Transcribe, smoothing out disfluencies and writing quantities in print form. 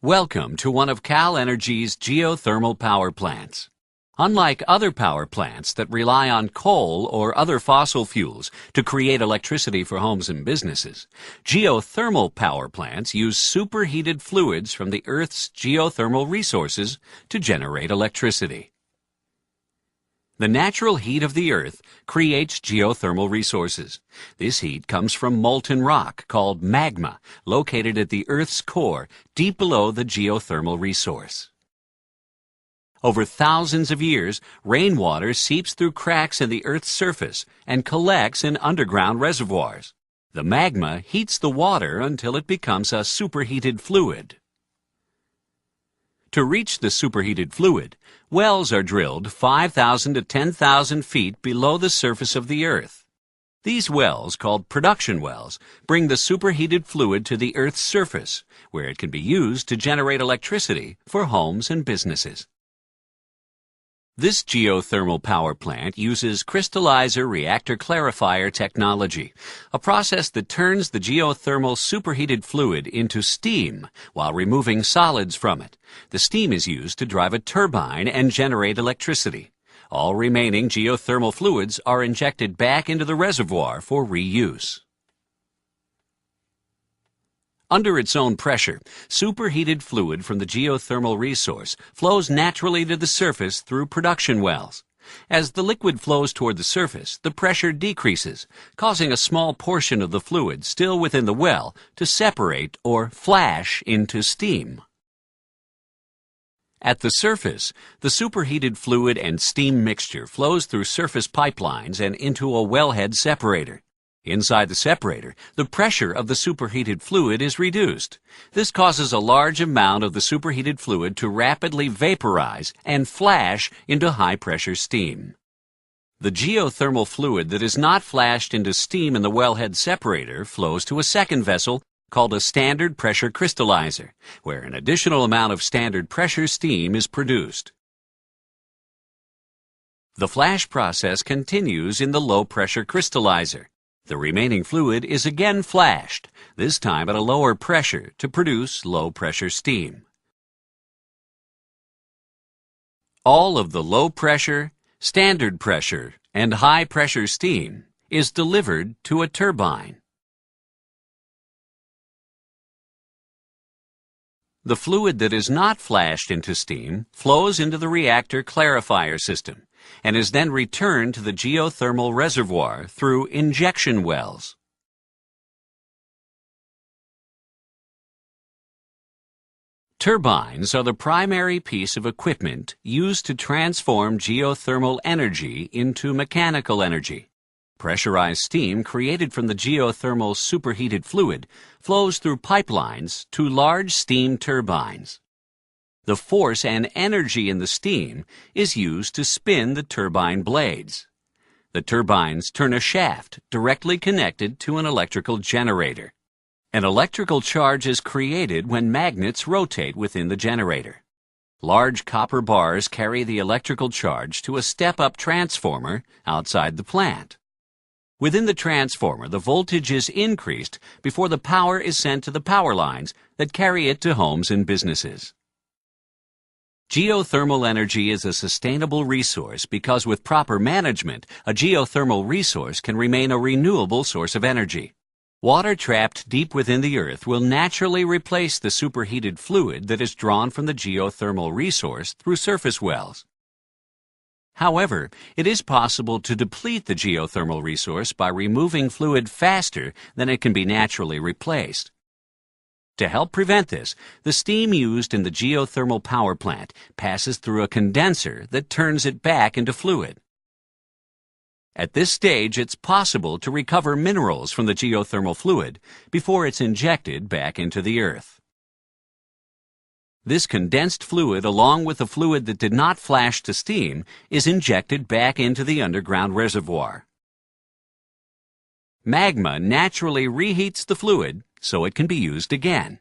Welcome to one of Cal Energy's geothermal power plants. Unlike other power plants that rely on coal or other fossil fuels to create electricity for homes and businesses, geothermal power plants use superheated fluids from the Earth's geothermal resources to generate electricity. The natural heat of the Earth creates geothermal resources. This heat comes from molten rock called magma, located at the Earth's core, deep below the geothermal resource. Over thousands of years, rainwater seeps through cracks in the Earth's surface and collects in underground reservoirs. The magma heats the water until it becomes a superheated fluid. To reach the superheated fluid, wells are drilled 5,000 to 10,000 feet below the surface of the Earth. These wells, called production wells, bring the superheated fluid to the Earth's surface, where it can be used to generate electricity for homes and businesses. This geothermal power plant uses crystallizer reactor clarifier technology, a process that turns the geothermal superheated fluid into steam while removing solids from it. The steam is used to drive a turbine and generate electricity. All remaining geothermal fluids are injected back into the reservoir for reuse. Under its own pressure, superheated fluid from the geothermal resource flows naturally to the surface through production wells. As the liquid flows toward the surface, the pressure decreases, causing a small portion of the fluid still within the well to separate or flash into steam. At the surface, the superheated fluid and steam mixture flows through surface pipelines and into a wellhead separator. Inside the separator, the pressure of the superheated fluid is reduced. This causes a large amount of the superheated fluid to rapidly vaporize and flash into high-pressure steam. The geothermal fluid that is not flashed into steam in the wellhead separator flows to a second vessel called a standard pressure crystallizer, where an additional amount of standard pressure steam is produced. The flash process continues in the low-pressure crystallizer. The remaining fluid is again flashed, this time at a lower pressure to produce low-pressure steam. All of the low-pressure, standard pressure, and high-pressure steam is delivered to a turbine. The fluid that is not flashed into steam flows into the reactor clarifier system and is then returned to the geothermal reservoir through injection wells. Turbines are the primary piece of equipment used to transform geothermal energy into mechanical energy. Pressurized steam created from the geothermal superheated fluid flows through pipelines to large steam turbines. The force and energy in the steam is used to spin the turbine blades. The turbines turn a shaft directly connected to an electrical generator. An electrical charge is created when magnets rotate within the generator. Large copper bars carry the electrical charge to a step-up transformer outside the plant. Within the transformer, the voltage is increased before the power is sent to the power lines that carry it to homes and businesses. Geothermal energy is a sustainable resource because with proper management, a geothermal resource can remain a renewable source of energy. Water trapped deep within the Earth will naturally replace the superheated fluid that is drawn from the geothermal resource through surface wells. However, it is possible to deplete the geothermal resource by removing fluid faster than it can be naturally replaced. To help prevent this, the steam used in the geothermal power plant passes through a condenser that turns it back into fluid. At this stage, it's possible to recover minerals from the geothermal fluid before it's injected back into the Earth. This condensed fluid, along with the fluid that did not flash to steam, is injected back into the underground reservoir. Magma naturally reheats the fluid so it can be used again.